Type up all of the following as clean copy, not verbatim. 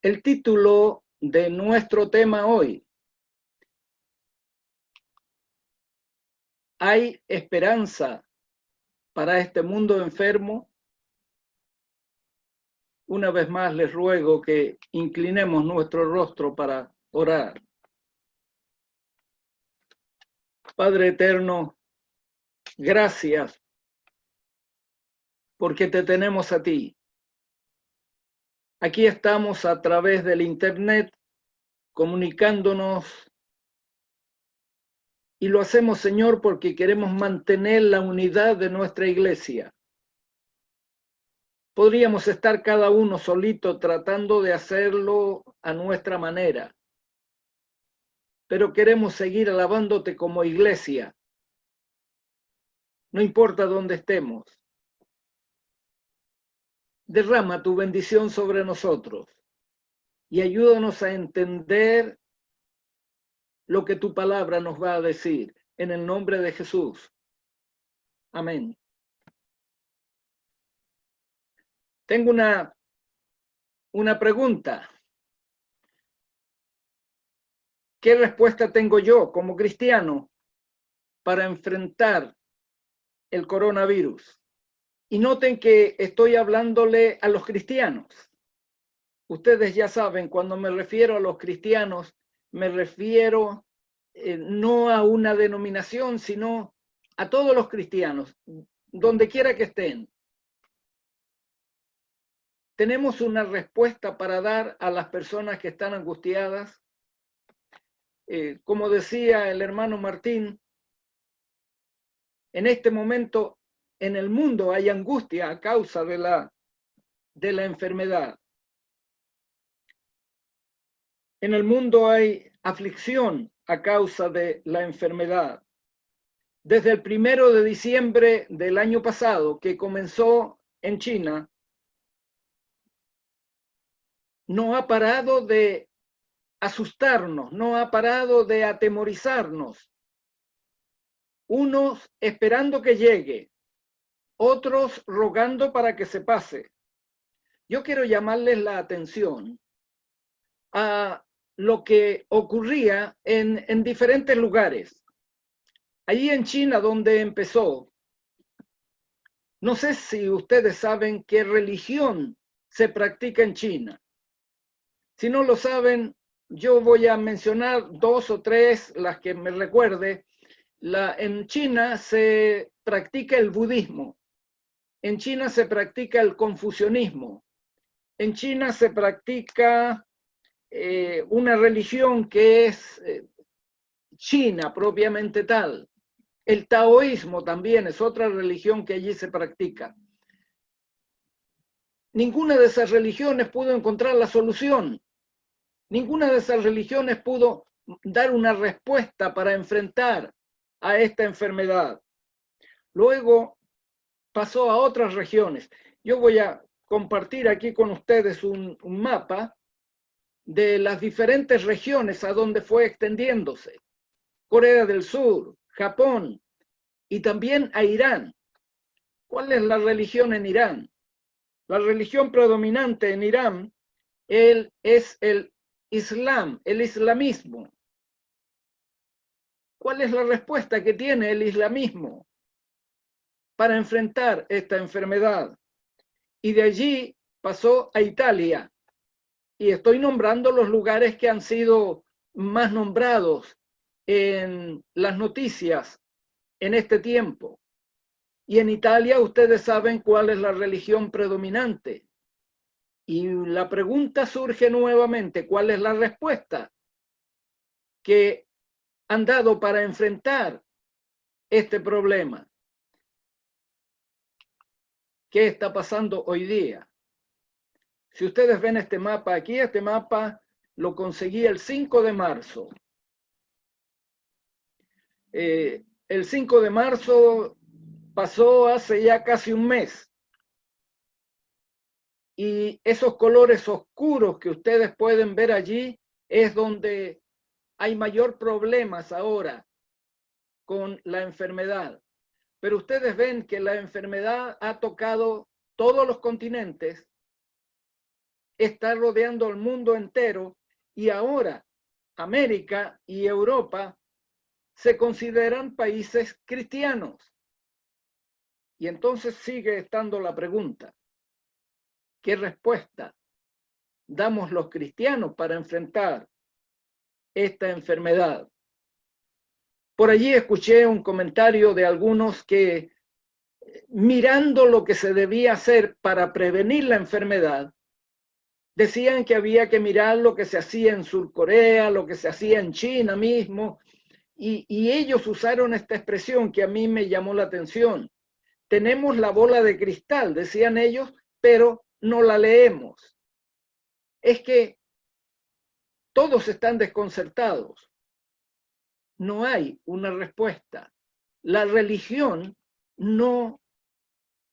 El título de nuestro tema hoy: ¿hay esperanza para este mundo enfermo? Una vez más les ruego que inclinemos nuestro rostro para orar. Padre eterno, gracias porque te tenemos a ti. Aquí estamos a través del internet comunicándonos y lo hacemos, Señor, porque queremos mantener la unidad de nuestra iglesia. Podríamos estar cada uno solito tratando de hacerlo a nuestra manera, pero queremos seguir alabándote como iglesia, no importa dónde estemos. Derrama tu bendición sobre nosotros y ayúdanos a entender lo que tu palabra nos va a decir, en el nombre de Jesús. Amén. Tengo una pregunta. ¿Qué respuesta tengo yo como cristiano para enfrentar el coronavirus? Y noten que estoy hablándole a los cristianos. Ustedes ya saben, cuando me refiero a los cristianos, me refiero no a una denominación, sino a todos los cristianos, donde quiera que estén. Tenemos una respuesta para dar a las personas que están angustiadas. Como decía el hermano Martín, en este momento en el mundo hay angustia a causa de la enfermedad. En el mundo hay aflicción a causa de la enfermedad. Desde el 1 de diciembre del año pasado, que comenzó en China, no ha parado de asustarnos, no ha parado de atemorizarnos. Unos esperando que llegue, otros rogando para que se pase. Yo quiero llamarles la atención a lo que ocurría en diferentes lugares. Allí en China, donde empezó, no sé si ustedes saben qué religión se practica en China. Si no lo saben, yo voy a mencionar 2 o 3, las que me recuerde. En China se practica el budismo, en China se practica el confucianismo, en China se practica una religión que es China propiamente tal. El taoísmo también es otra religión que allí se practica. Ninguna de esas religiones pudo encontrar la solución. Ninguna de esas religiones pudo dar una respuesta para enfrentar a esta enfermedad. Luego pasó a otras regiones. Yo voy a compartir aquí con ustedes un mapa de las diferentes regiones a donde fue extendiéndose. Corea del Sur, Japón y también a Irán. ¿Cuál es la religión en Irán? La religión predominante en Irán es el Islam, el islamismo. ¿Cuál es la respuesta que tiene el islamismo para enfrentar esta enfermedad? Y de allí pasó a Italia. Y estoy nombrando los lugares que han sido más nombrados en las noticias en este tiempo. Y en Italia ustedes saben cuál es la religión predominante. Y la pregunta surge nuevamente, ¿cuál es la respuesta que han dado para enfrentar este problema? ¿Qué está pasando hoy día? Si ustedes ven este mapa aquí, este mapa lo conseguí el 5 de marzo. El 5 de marzo pasó hace ya casi un mes. Y esos colores oscuros que ustedes pueden ver allí es donde hay mayor problemas ahora con la enfermedad. Pero ustedes ven que la enfermedad ha tocado todos los continentes está rodeando al mundo entero y ahora América y Europa se consideran países cristianos. Y entonces sigue estando la pregunta, ¿qué respuesta damos los cristianos para enfrentar esta enfermedad? Por allí escuché un comentario de algunos que, mirando lo que se debía hacer para prevenir la enfermedad, decían que había que mirar lo que se hacía en Surcorea, lo que se hacía en China mismo, y ellos usaron esta expresión que a mí me llamó la atención. Tenemos la bola de cristal, decían ellos, pero no la leemos. Es que todos están desconcertados. No hay una respuesta. La religión no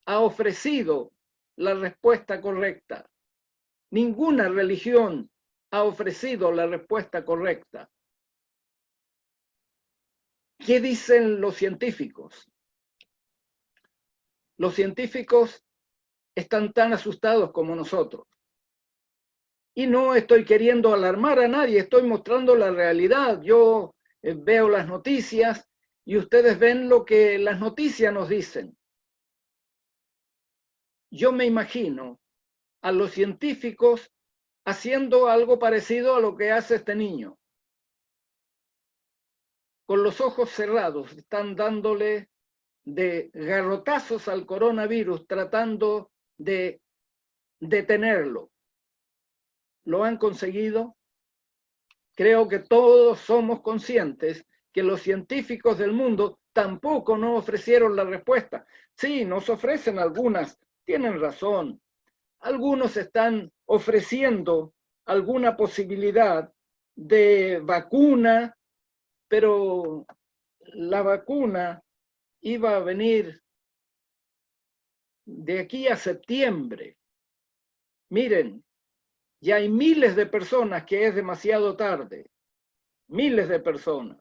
ha ofrecido la respuesta correcta. Ninguna religión ha ofrecido la respuesta correcta. ¿Qué dicen los científicos? Los científicos están tan asustados como nosotros. Y no estoy queriendo alarmar a nadie, estoy mostrando la realidad. Yo veo las noticias y ustedes ven lo que las noticias nos dicen. Yo me imagino a los científicos haciendo algo parecido a lo que hace este niño. Con los ojos cerrados, están dándole de garrotazos al coronavirus, tratando de detenerlo. ¿Lo han conseguido? Creo que todos somos conscientes que los científicos del mundo tampoco nos ofrecieron la respuesta. Sí, nos ofrecen algunas, tienen razón. Algunos están ofreciendo alguna posibilidad de vacuna, pero la vacuna iba a venir de aquí a septiembre. Miren, ya hay miles de personas que es demasiado tarde. Miles de personas.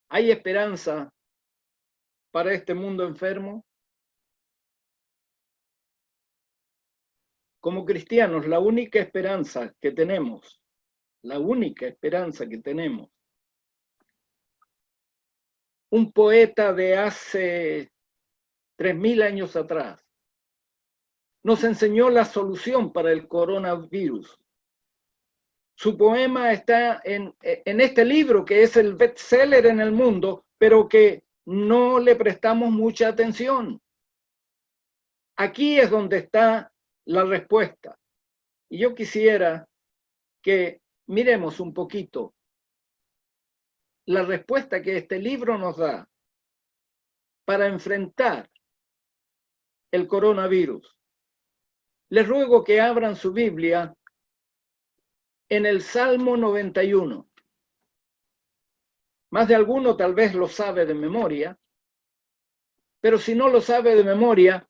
¿Hay esperanza para este mundo enfermo? Como cristianos, la única esperanza que tenemos, un poeta de hace 3000 años atrás nos enseñó la solución para el coronavirus. Su poema está en este libro que es el bestseller en el mundo, pero que no le prestamos mucha atención. Aquí es donde está la respuesta. Y yo quisiera que miremos un poquito la respuesta que este libro nos da para enfrentar el coronavirus. Les ruego que abran su Biblia en el Salmo 91. Más de alguno tal vez lo sabe de memoria, pero si no lo sabe de memoria,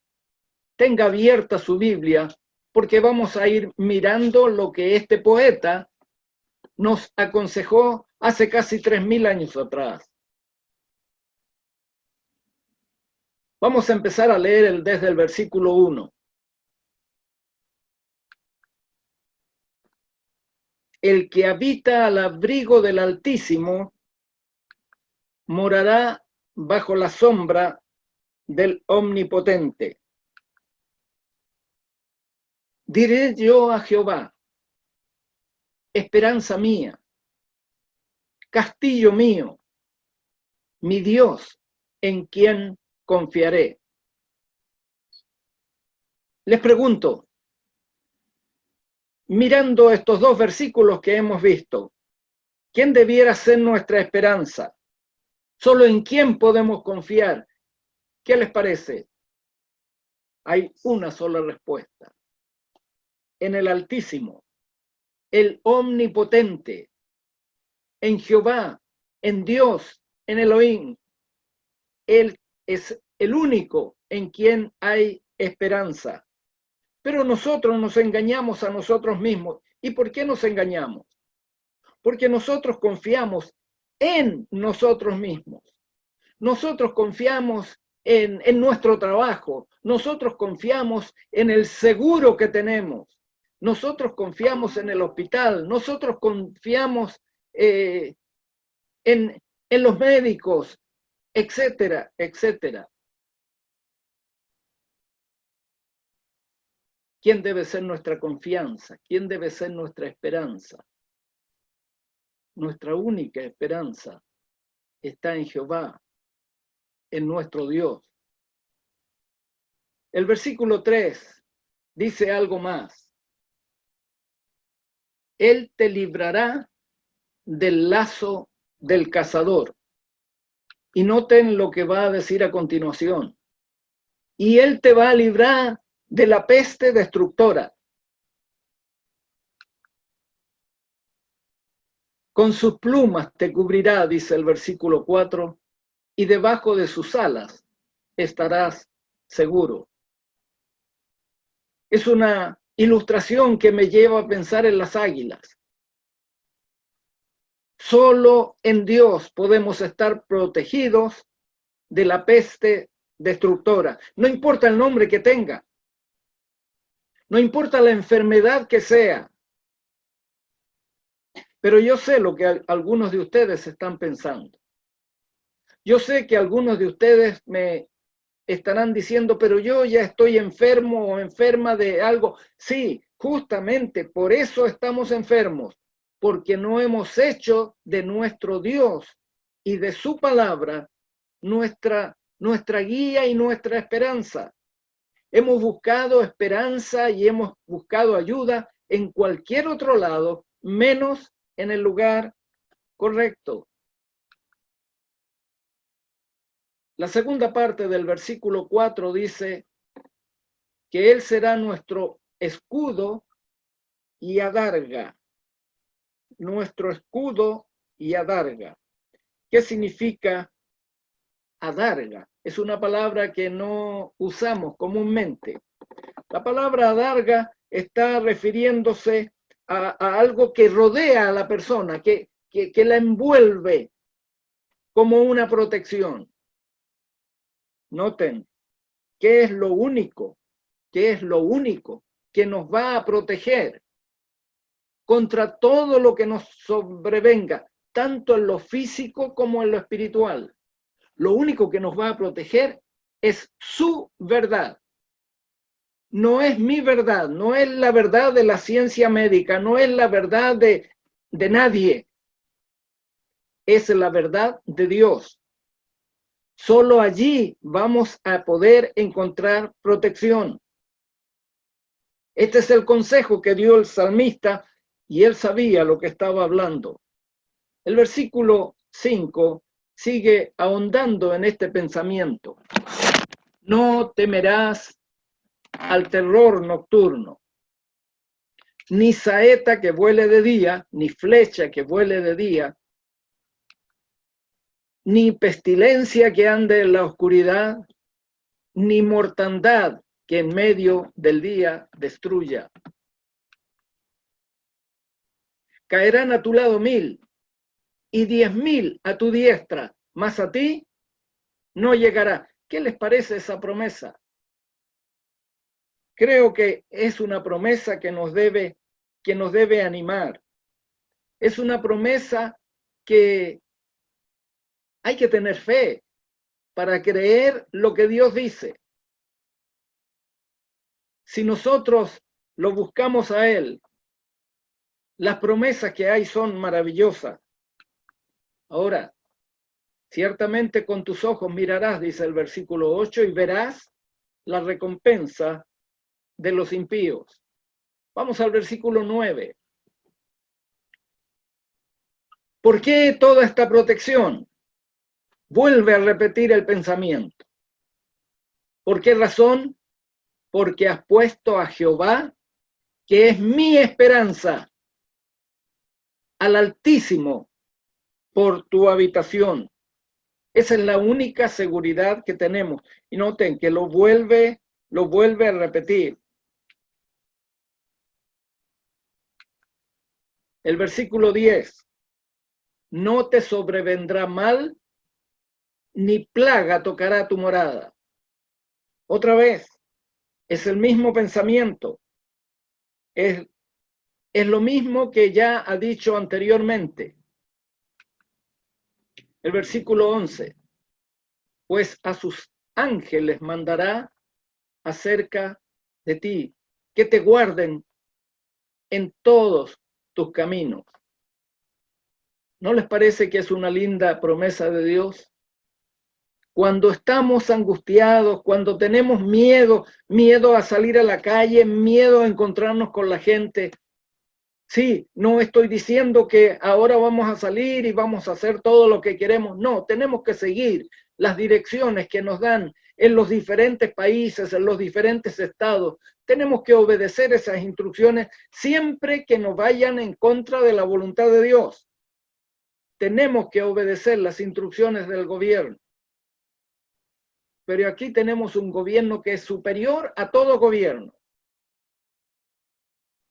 tenga abierta su Biblia, porque vamos a ir mirando lo que este poeta nos aconsejó hace casi 3000 años atrás. Vamos a empezar a leer desde el versículo 1. El que habita al abrigo del Altísimo morará bajo la sombra del Omnipotente. Diré yo a Jehová, esperanza mía, castillo mío, mi Dios, en quien confiaré. Les pregunto, mirando estos dos versículos que hemos visto, ¿quién debiera ser nuestra esperanza? ¿Solo en quién podemos confiar? ¿Qué les parece? Hay una sola respuesta. En el Altísimo, el Omnipotente, en Jehová, en Dios, en Elohim. Él es el único en quien hay esperanza. Pero nosotros nos engañamos a nosotros mismos. ¿Y por qué nos engañamos? Porque nosotros confiamos en nosotros mismos. Nosotros confiamos en nuestro trabajo. Nosotros confiamos en el seguro que tenemos. Nosotros confiamos en el hospital. Nosotros confiamos en los médicos, etcétera, etcétera. ¿Quién debe ser nuestra confianza? ¿Quién debe ser nuestra esperanza? Nuestra única esperanza está en Jehová, en nuestro Dios. El versículo 3 dice algo más. Él te librará del lazo del cazador. Y noten lo que va a decir a continuación. Y Él te va a librar de la peste destructora. Con sus plumas te cubrirá, dice el versículo 4, y debajo de sus alas estarás seguro. Es una ilustración que me lleva a pensar en las águilas. Solo en Dios podemos estar protegidos de la peste destructora. No importa el nombre que tenga. No importa la enfermedad que sea. Pero yo sé lo que algunos de ustedes están pensando. Yo sé que algunos de ustedes me estarán diciendo, pero yo ya estoy enfermo o enferma de algo. Sí, justamente por eso estamos enfermos, porque no hemos hecho de nuestro Dios y de su palabra nuestra guía y nuestra esperanza. Hemos buscado esperanza y hemos buscado ayuda en cualquier otro lado, menos en el lugar correcto. La segunda parte del versículo 4 dice que Él será nuestro escudo y adarga. Nuestro escudo y adarga. ¿Qué significa adarga? Es una palabra que no usamos comúnmente. La palabra adarga está refiriéndose a algo que rodea a la persona, que la envuelve como una protección. Noten, ¿qué es lo único? ¿Qué es lo único que nos va a proteger contra todo lo que nos sobrevenga, tanto en lo físico como en lo espiritual? Lo único que nos va a proteger es su verdad. No es mi verdad, no es la verdad de la ciencia médica, no es la verdad de nadie. Es la verdad de Dios. Solo allí vamos a poder encontrar protección. Este es el consejo que dio el salmista y él sabía lo que estaba hablando. El versículo 5 sigue ahondando en este pensamiento. No temerás al terror nocturno, ni saeta que vuele de día, ni flecha que vuele de día, ni pestilencia que ande en la oscuridad, ni mortandad que en medio del día destruya. Caerán a tu lado 1000 y 10.000 a tu diestra, mas a ti no llegará. ¿Qué les parece esa promesa? Creo que es una promesa que nos debe animar. Es una promesa que hay que tener fe para creer lo que Dios dice. Si nosotros lo buscamos a Él, las promesas que hay son maravillosas. Ahora, ciertamente con tus ojos mirarás, dice el versículo 8, y verás la recompensa de los impíos. Vamos al versículo 9. ¿Por qué toda esta protección? Vuelve a repetir el pensamiento. ¿Por qué razón? Porque has puesto a Jehová, que es mi esperanza, al Altísimo por tu habitación. Esa es la única seguridad que tenemos. Y noten que lo vuelve a repetir. El versículo 10. No te sobrevendrá mal, ni plaga tocará tu morada. Otra vez, es el mismo pensamiento. Es lo mismo que ya ha dicho anteriormente. El versículo 11. Pues a sus ángeles mandará acerca de ti, que te guarden en todos tus caminos. ¿No les parece que es una linda promesa de Dios? Cuando estamos angustiados, cuando tenemos miedo a salir a la calle, miedo a encontrarnos con la gente. Sí, no estoy diciendo que ahora vamos a salir y vamos a hacer todo lo que queremos. No, tenemos que seguir las direcciones que nos dan en los diferentes países, en los diferentes estados. Tenemos que obedecer esas instrucciones siempre que no vayan en contra de la voluntad de Dios. Tenemos que obedecer las instrucciones del gobierno. Pero aquí tenemos un gobierno que es superior a todo gobierno.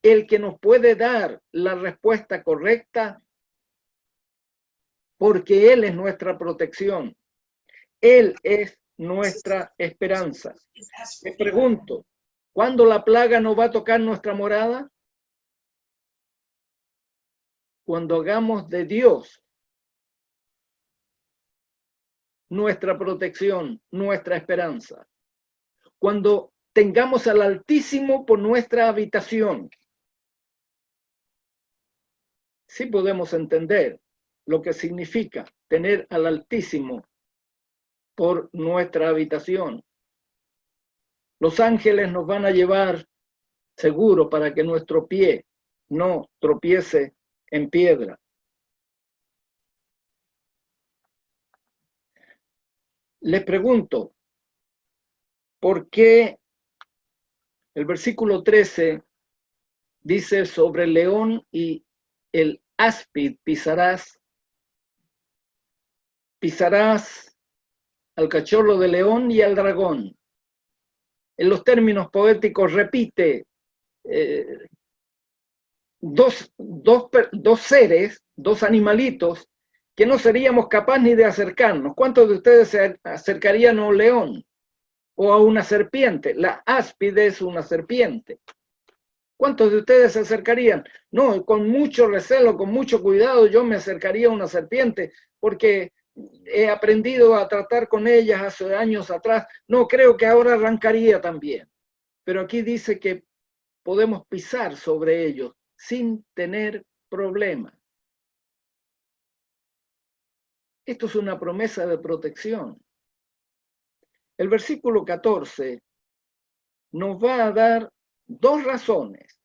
El que nos puede dar la respuesta correcta, porque Él es nuestra protección. Él es nuestra esperanza. Me pregunto, ¿cuándo la plaga no va a tocar nuestra morada? Cuando hagamos de Dios nuestra protección, nuestra esperanza. Cuando tengamos al Altísimo por nuestra habitación. Sí podemos entender lo que significa tener al Altísimo por nuestra habitación. Los ángeles nos van a llevar seguro para que nuestro pie no tropiece en piedra. Les pregunto, ¿por qué el versículo 13 dice sobre el león y el áspid pisarás al cachorro de león y al dragón? En los términos poéticos repite dos seres, dos animalitos, que no seríamos capaces ni de acercarnos. ¿Cuántos de ustedes se acercarían a un león o a una serpiente? La áspide es una serpiente. ¿Cuántos de ustedes se acercarían? No, con mucho recelo, con mucho cuidado, yo me acercaría a una serpiente porque he aprendido a tratar con ellas hace años atrás. No, creo que ahora arrancaría también. Pero aquí dice que podemos pisar sobre ellos sin tener problema. Esto es una promesa de protección. El versículo 14 nos va a dar dos razones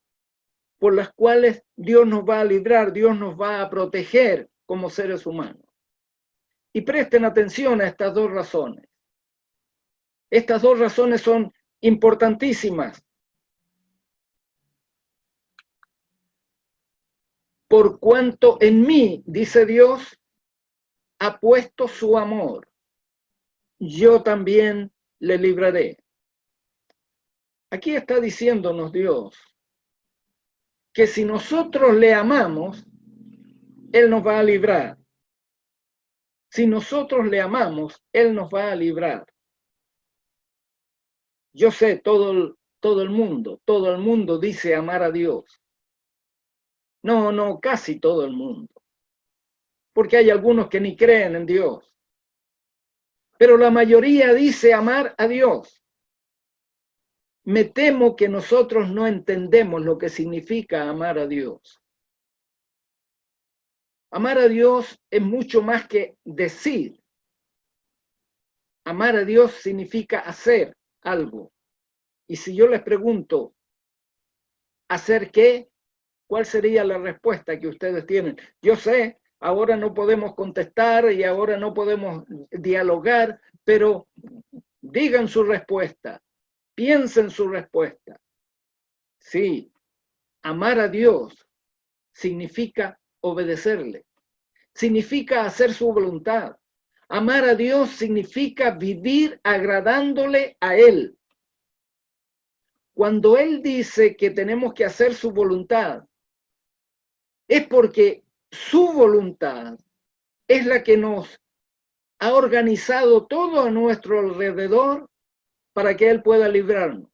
por las cuales Dios nos va a librar, Dios nos va a proteger como seres humanos. Y presten atención a estas dos razones. Estas dos razones son importantísimas. Por cuanto en mí, dice Dios, ha puesto su amor, yo también le libraré. Aquí está diciéndonos Dios que si nosotros le amamos, Él nos va a librar. Si nosotros le amamos, Él nos va a librar. Yo sé, todo el mundo dice amar a Dios. No, casi todo el mundo. Porque hay algunos que ni creen en Dios. Pero la mayoría dice amar a Dios. Me temo que nosotros no entendemos lo que significa amar a Dios. Amar a Dios es mucho más que decir. Amar a Dios significa hacer algo. Y si yo les pregunto, ¿hacer qué? ¿Cuál sería la respuesta que ustedes tienen? Yo sé, ahora no podemos contestar y ahora no podemos dialogar, pero digan su respuesta, piensen su respuesta. Sí, amar a Dios significa obedecerle, significa hacer su voluntad. Amar a Dios significa vivir agradándole a Él. Cuando Él dice que tenemos que hacer su voluntad, es porque su voluntad es la que nos ha organizado todo a nuestro alrededor para que Él pueda librarnos,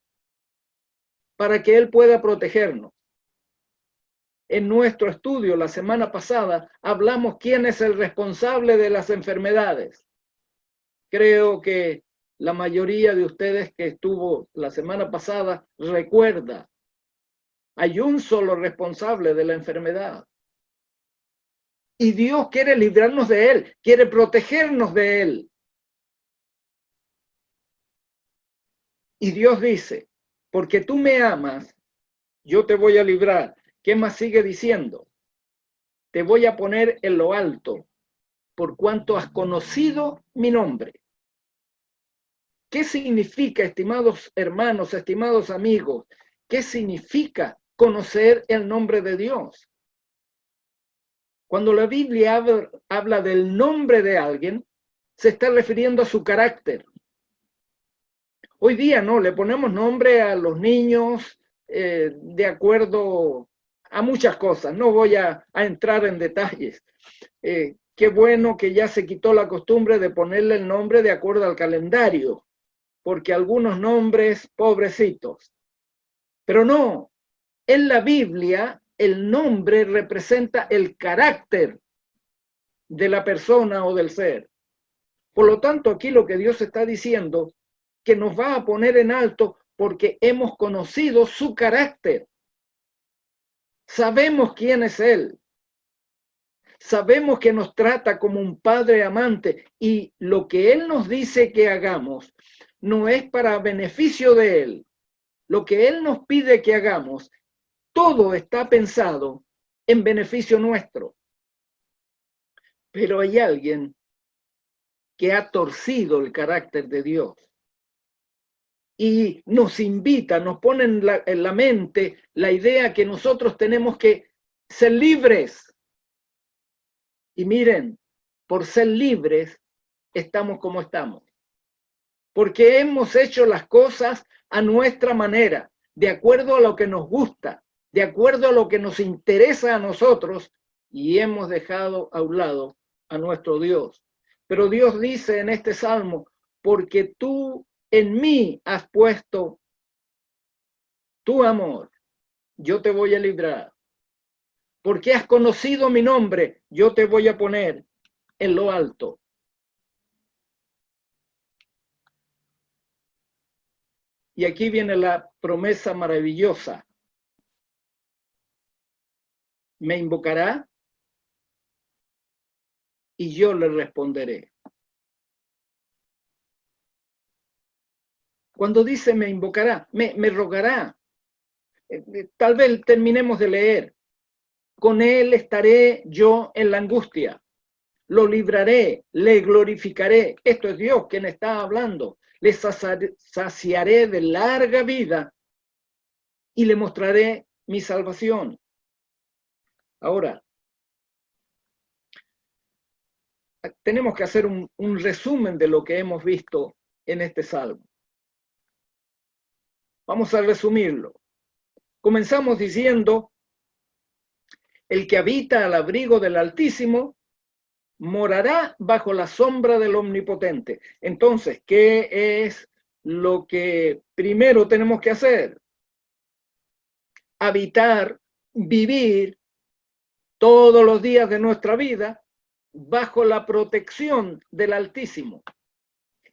para que Él pueda protegernos. En nuestro estudio la semana pasada hablamos quién es el responsable de las enfermedades. Creo que la mayoría de ustedes que estuvo la semana pasada recuerda. Hay un solo responsable de la enfermedad. Y Dios quiere librarnos de él, quiere protegernos de él. Y Dios dice, porque tú me amas, yo te voy a librar. ¿Qué más sigue diciendo? Te voy a poner en lo alto, por cuanto has conocido mi nombre. ¿Qué significa, estimados hermanos, estimados amigos? ¿Qué significa conocer el nombre de Dios? Cuando la Biblia habla del nombre de alguien, se está refiriendo a su carácter. Hoy día no, le ponemos nombre a los niños de acuerdo a muchas cosas. No voy a entrar en detalles. Qué bueno que ya se quitó la costumbre de ponerle el nombre de acuerdo al calendario, porque algunos nombres, pobrecitos. Pero no, en la Biblia el nombre representa el carácter de la persona o del ser. Por lo tanto, aquí lo que Dios está diciendo, que nos va a poner en alto porque hemos conocido su carácter. Sabemos quién es Él. Sabemos que nos trata como un padre amante y lo que Él nos dice que hagamos no es para beneficio de Él. Lo que Él nos pide que hagamos, todo está pensado en beneficio nuestro. Pero hay alguien que ha torcido el carácter de Dios y nos invita, nos pone en la mente la idea que nosotros tenemos que ser libres. Y miren, por ser libres estamos como estamos, porque hemos hecho las cosas a nuestra manera, de acuerdo a lo que nos gusta, de acuerdo a lo que nos interesa a nosotros, y hemos dejado a un lado a nuestro Dios. Pero Dios dice en este salmo, porque tú en mí has puesto tu amor, yo te voy a librar. Porque has conocido mi nombre, yo te voy a poner en lo alto. Y aquí viene la promesa maravillosa. Me invocará y yo le responderé. Cuando dice me invocará, me rogará. Tal vez terminemos de leer. Con él estaré yo en la angustia. Lo libraré, le glorificaré. Esto es Dios quien está hablando. Le saciaré de larga vida y le mostraré mi salvación. Ahora, tenemos que hacer un resumen de lo que hemos visto en este salmo. Vamos a resumirlo. Comenzamos diciendo, el que habita al abrigo del Altísimo morará bajo la sombra del Omnipotente. Entonces, ¿qué es lo que primero tenemos que hacer? Habitar, vivir todos los días de nuestra vida bajo la protección del Altísimo.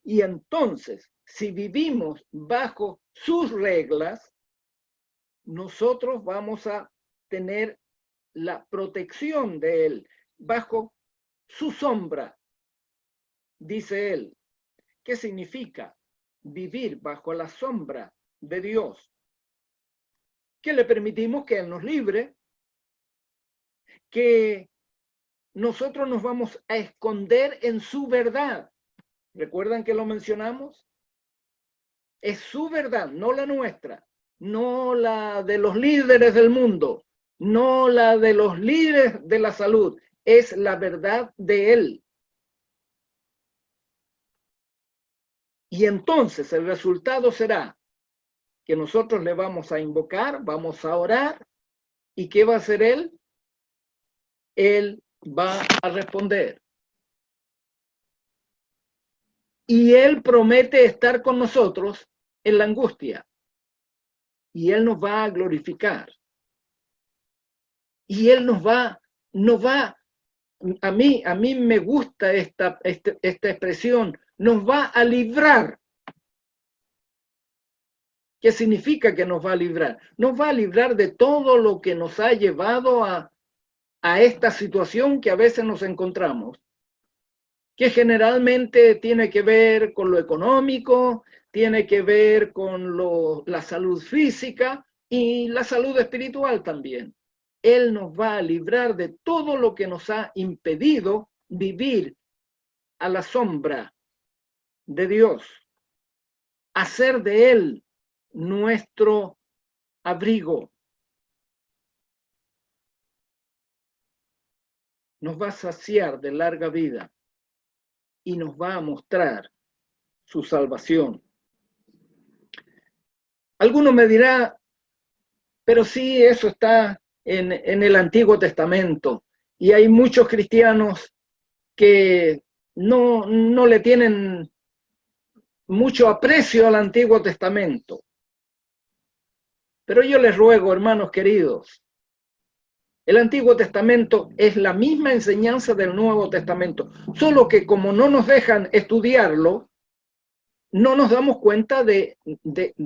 Y entonces, si vivimos bajo sus reglas, nosotros vamos a tener la protección de Él, bajo su sombra, dice Él. ¿Qué significa vivir bajo la sombra de Dios? Que le permitimos que Él nos libre, que nosotros nos vamos a esconder en su verdad. ¿Recuerdan que lo mencionamos? Es su verdad, no la nuestra, no la de los líderes del mundo, no la de los líderes de la salud, es la verdad de Él. Y entonces el resultado será que nosotros le vamos a invocar, vamos a orar, ¿y qué va a hacer Él? Él va a responder. Y Él promete estar con nosotros en la angustia. Y Él nos va a glorificar. Y Él nos va, a mí me gusta esta expresión, nos va a librar. ¿Qué significa que nos va a librar? Nos va a librar de todo lo que nos ha llevado a esta situación que a veces nos encontramos, que generalmente tiene que ver con lo económico, tiene que ver con la salud física y la salud espiritual también. Él nos va a librar de todo lo que nos ha impedido vivir a la sombra de Dios, hacer de Él nuestro abrigo. Nos va a saciar de larga vida y nos va a mostrar su salvación. Alguno me dirá, pero sí, eso está en el Antiguo Testamento y hay muchos cristianos que no le tienen mucho aprecio al Antiguo Testamento. Pero yo les ruego, hermanos queridos, el Antiguo Testamento es la misma enseñanza del Nuevo Testamento, solo que como no nos dejan estudiarlo, no nos damos cuenta de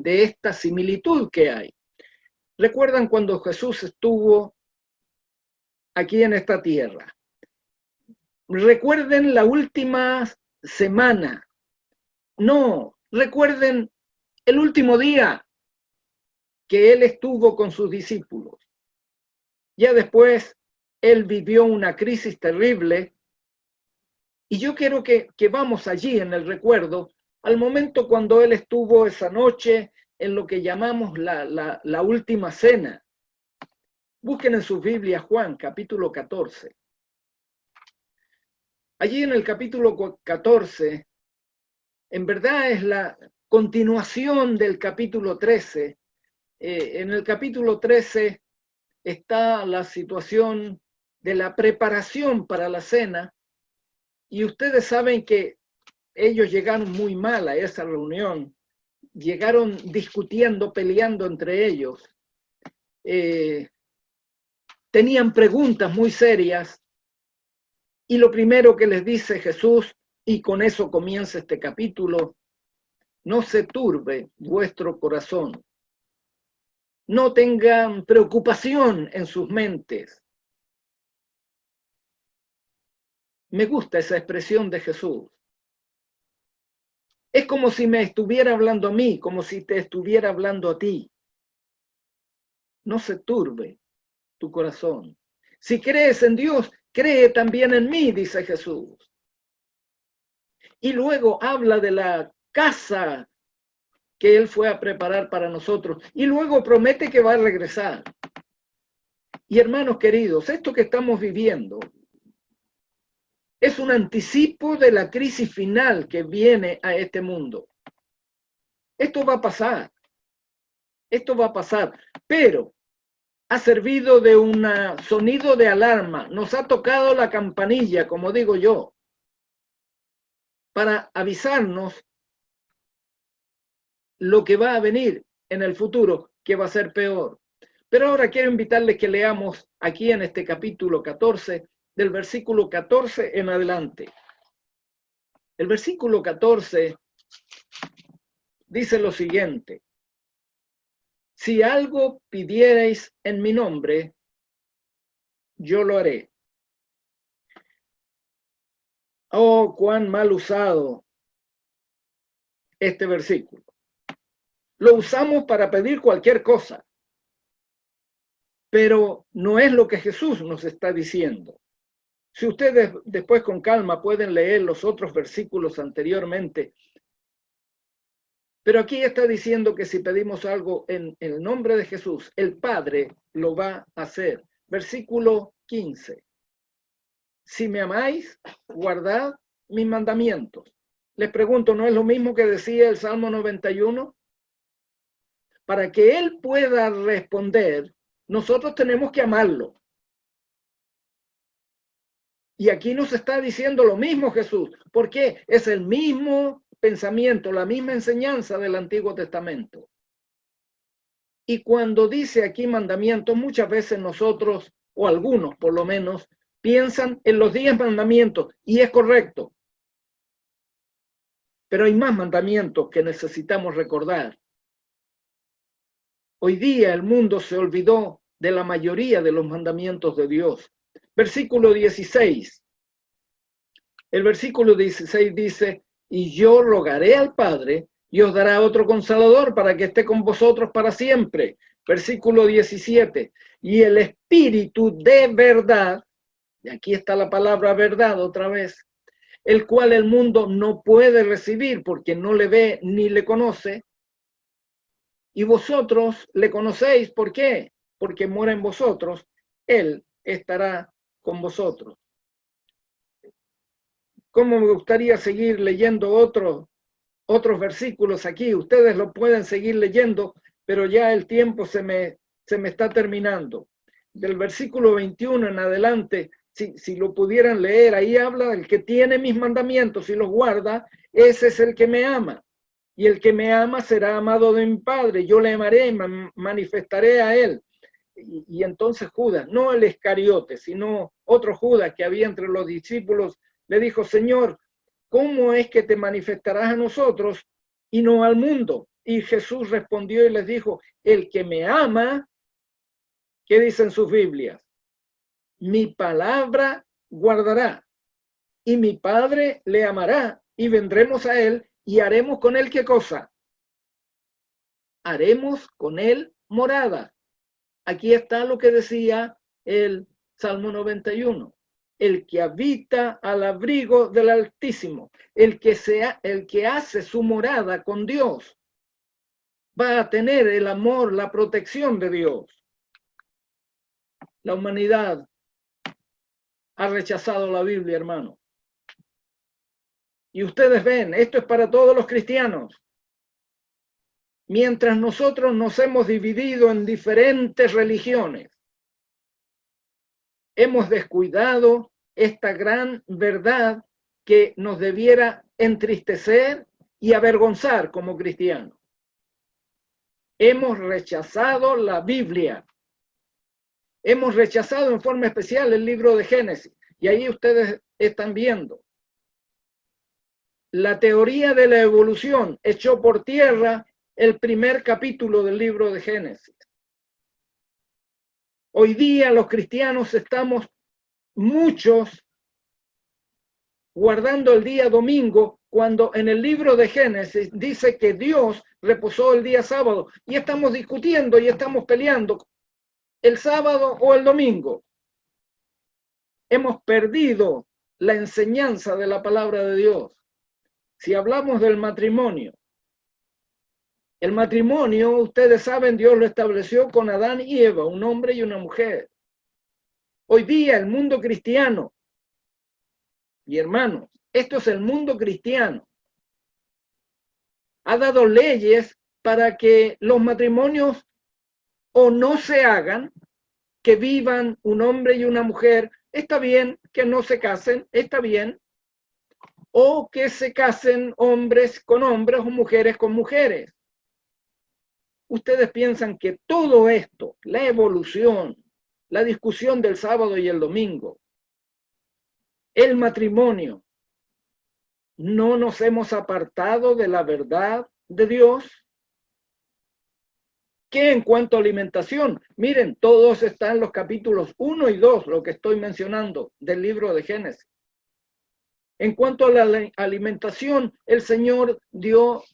esta similitud que hay. ¿Recuerdan cuando Jesús estuvo aquí en esta tierra? Recuerden la última semana. No, recuerden el último día que Él estuvo con sus discípulos. Ya después, Él vivió una crisis terrible y yo quiero que vamos allí en el recuerdo al momento cuando Él estuvo esa noche en lo que llamamos la última cena. Busquen en sus Biblias Juan, capítulo 14. Allí en el capítulo 14, en verdad es la continuación del capítulo 13. En el capítulo 13 está la situación de la preparación para la cena y ustedes saben que ellos llegaron muy mal a esa reunión, llegaron discutiendo, peleando entre ellos, tenían preguntas muy serias y lo primero que les dice Jesús, y con eso comienza este capítulo, no se turbe vuestro corazón, no tengan preocupación en sus mentes. Me gusta esa expresión de Jesús. Es como si me estuviera hablando a mí, como si te estuviera hablando a ti. No se turbe tu corazón. Si crees en Dios, cree también en mí, dice Jesús. Y luego habla de la casa que Él fue a preparar para nosotros. Y luego promete que va a regresar. Y hermanos queridos, esto que estamos viviendo es un anticipo de la crisis final que viene a este mundo. Esto va a pasar. Esto va a pasar. Pero ha servido de un sonido de alarma. Nos ha tocado la campanilla, como digo yo, para avisarnos lo que va a venir en el futuro, que va a ser peor. Pero ahora quiero invitarles que leamos aquí en este capítulo 14, del versículo 14 en adelante. El versículo 14 dice lo siguiente: si algo pidierais en mi nombre, yo lo haré. Oh, cuán mal usado este versículo. Lo usamos para pedir cualquier cosa, pero no es lo que Jesús nos está diciendo. Si ustedes después con calma pueden leer los otros versículos anteriormente, pero aquí está diciendo que si pedimos algo en el nombre de Jesús, el Padre lo va a hacer. Versículo 15. Si me amáis, guardad mis mandamientos. Les pregunto, ¿no es lo mismo que decía el Salmo 91? Para que Él pueda responder, nosotros tenemos que amarlo. Y aquí nos está diciendo lo mismo Jesús. ¿Por qué? Es el mismo pensamiento, la misma enseñanza del Antiguo Testamento. Y cuando dice aquí mandamientos, muchas veces nosotros, o algunos por lo menos, piensan en los 10 mandamientos, y es correcto. Pero hay más mandamientos que necesitamos recordar. Hoy día el mundo se olvidó de la mayoría de los mandamientos de Dios. Versículo 16. El versículo 16 dice, y yo rogaré al Padre y os dará otro consolador para que esté con vosotros para siempre. Versículo 17. Y el Espíritu de verdad, y aquí está la palabra verdad otra vez, el cual el mundo no puede recibir porque no le ve ni le conoce. Y vosotros le conocéis, ¿por qué? Porque mora en vosotros, Él estará con vosotros. ¿Cómo me gustaría seguir leyendo otros versículos aquí? Ustedes lo pueden seguir leyendo, pero ya el tiempo se me está terminando. Del versículo 21 en adelante, si lo pudieran leer, ahí habla, el que tiene mis mandamientos y los guarda, ese es el que me ama. Y el que me ama será amado de mi Padre. Yo le amaré y manifestaré a él. Y entonces Judas, no el Iscariote, sino otro Judas que había entre los discípulos, le dijo, Señor, ¿cómo es que te manifestarás a nosotros y no al mundo? Y Jesús respondió y les dijo, el que me ama, ¿qué dicen sus Biblias? Mi palabra guardará y mi Padre le amará y vendremos a él y haremos con él ¿qué cosa? Haremos con él morada. Aquí está lo que decía el Salmo 91. El que habita al abrigo del Altísimo, el que hace su morada con Dios, va a tener el amor, la protección de Dios. La humanidad ha rechazado la Biblia, hermano. Y ustedes ven, esto es para todos los cristianos. Mientras nosotros nos hemos dividido en diferentes religiones, hemos descuidado esta gran verdad que nos debiera entristecer y avergonzar como cristianos. Hemos rechazado la Biblia. Hemos rechazado en forma especial el libro de Génesis. Y ahí ustedes están viendo. La teoría de la evolución echó por tierra el primer capítulo del libro de Génesis. Hoy día los cristianos estamos muchos guardando el día domingo cuando en el libro de Génesis dice que Dios reposó el día sábado y estamos discutiendo y estamos peleando el sábado o el domingo. Hemos perdido la enseñanza de la palabra de Dios. Si hablamos del matrimonio, el matrimonio, ustedes saben, Dios lo estableció con Adán y Eva, un hombre y una mujer. Hoy día el mundo cristiano, y hermanos, esto es el mundo cristiano, ha dado leyes para que los matrimonios o no se hagan, que vivan un hombre y una mujer, está bien que no se casen, está bien, o que se casen hombres con hombres o mujeres con mujeres. Ustedes piensan que todo esto, la evolución, la discusión del sábado y el domingo, el matrimonio, no nos hemos apartado de la verdad de Dios. Que en cuanto a alimentación, miren, todos están los capítulos 1 y 2, lo que estoy mencionando del libro de Génesis. En cuanto a la alimentación, el Señor dio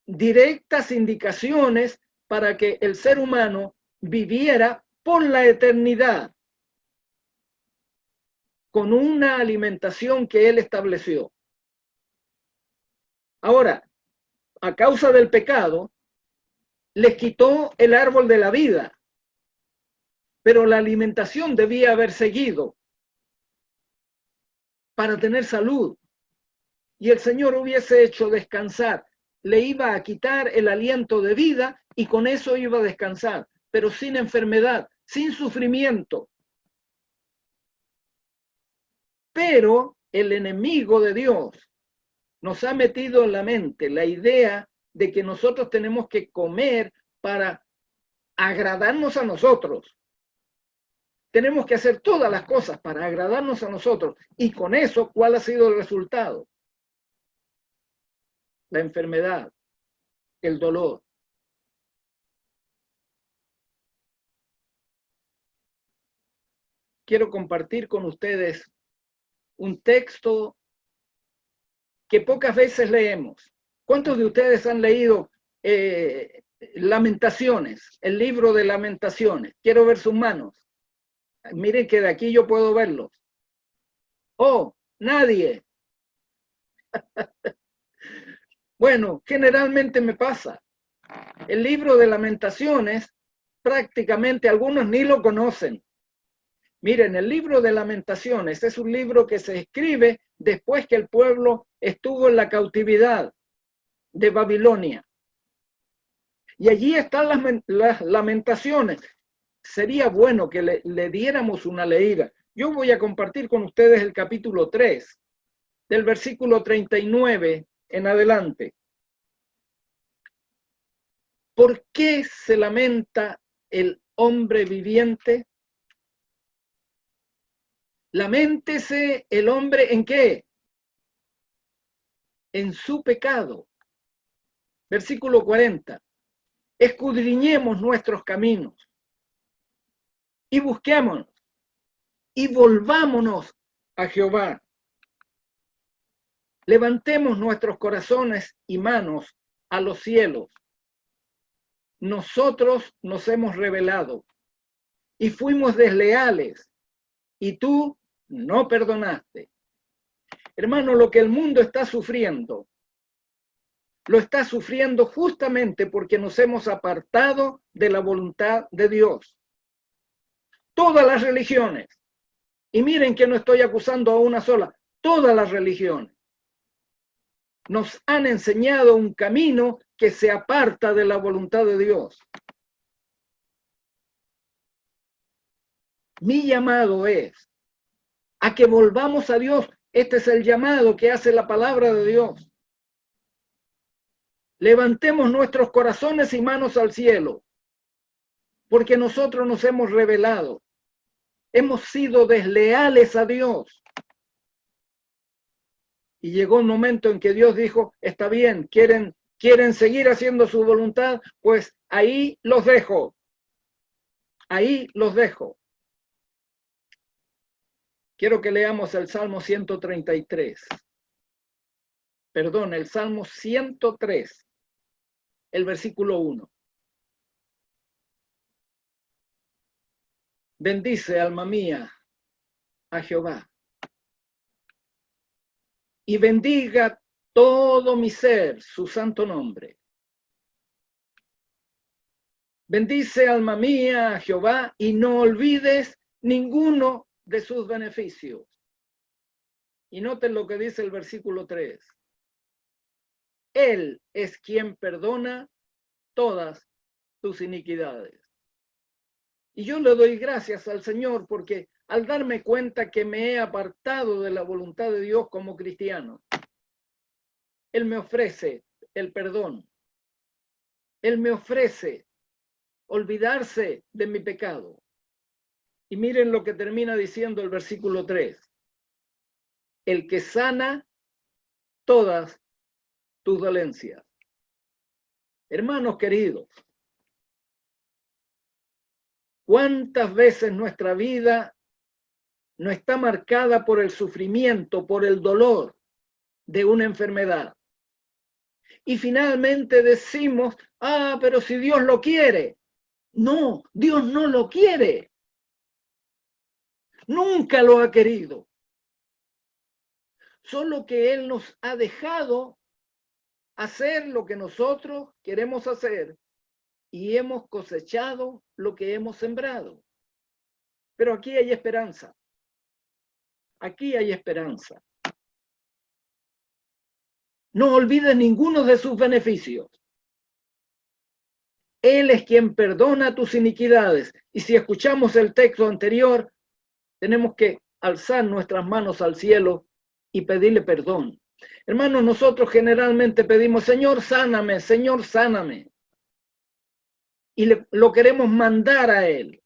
directas indicaciones para que el ser humano viviera por la eternidad con una alimentación que Él estableció. Ahora, a causa del pecado, les quitó el árbol de la vida, pero la alimentación debía haber seguido para tener salud. Y el Señor hubiese hecho descansar, le iba a quitar el aliento de vida y con eso iba a descansar, pero sin enfermedad, sin sufrimiento. Pero el enemigo de Dios nos ha metido en la mente la idea de que nosotros tenemos que comer para agradarnos a nosotros. Tenemos que hacer todas las cosas para agradarnos a nosotros. Y con eso, ¿cuál ha sido el resultado? La enfermedad, el dolor. Quiero compartir con ustedes un texto que pocas veces leemos. ¿Cuántos de ustedes han leído Lamentaciones, el libro de Lamentaciones? Quiero ver sus manos. Miren que de aquí yo puedo verlos. Oh, nadie. Bueno, generalmente me pasa. El libro de Lamentaciones, prácticamente algunos ni lo conocen. Miren, el libro de Lamentaciones es un libro que se escribe después que el pueblo estuvo en la cautividad de Babilonia. Y allí están las lamentaciones. Sería bueno que le diéramos una leída. Yo voy a compartir con ustedes el capítulo 3, del versículo 39 en adelante. ¿Por qué se lamenta el hombre viviente? Laméntese el hombre ¿en qué? En su pecado. Versículo 40. Escudriñemos nuestros caminos y busquémonos y volvámonos a Jehová. Levantemos nuestros corazones y manos a los cielos. Nosotros nos hemos rebelado y fuimos desleales y tú no perdonaste. Hermano, lo que el mundo está sufriendo, lo está sufriendo justamente porque nos hemos apartado de la voluntad de Dios. Todas las religiones, y miren que no estoy acusando a una sola, todas las religiones nos han enseñado un camino que se aparta de la voluntad de Dios. Mi llamado es a que volvamos a Dios. Este es el llamado que hace la palabra de Dios. Levantemos nuestros corazones y manos al cielo, porque nosotros nos hemos rebelado. Hemos sido desleales a Dios. Y llegó un momento en que Dios dijo, está bien, quieren seguir haciendo su voluntad, pues ahí los dejo. Ahí los dejo. Quiero que leamos el Salmo 133. Perdón, el Salmo 103, el versículo 1. Bendice, alma mía, a Jehová. Y bendiga todo mi ser su santo nombre. Bendice, alma mía, a Jehová, y no olvides ninguno de sus beneficios. Y noten lo que dice el versículo 3. Él es quien perdona todas tus iniquidades. Y yo le doy gracias al Señor porque al darme cuenta que me he apartado de la voluntad de Dios como cristiano, Él me ofrece el perdón. Él me ofrece olvidarse de mi pecado. Y miren lo que termina diciendo el versículo 3. El que sana todas tus dolencias. Hermanos queridos, ¿cuántas veces nuestra vida no está marcada por el sufrimiento, por el dolor de una enfermedad? Y finalmente decimos, pero si Dios lo quiere. No, Dios no lo quiere. Nunca lo ha querido. Solo que Él nos ha dejado hacer lo que nosotros queremos hacer y hemos cosechado lo que hemos sembrado. Pero aquí hay esperanza. Aquí hay esperanza. No olvides ninguno de sus beneficios. Él es quien perdona tus iniquidades. Y si escuchamos el texto anterior, tenemos que alzar nuestras manos al cielo y pedirle perdón. Hermanos, nosotros generalmente pedimos, Señor, sáname, Señor, sáname. Y lo queremos mandar a Él.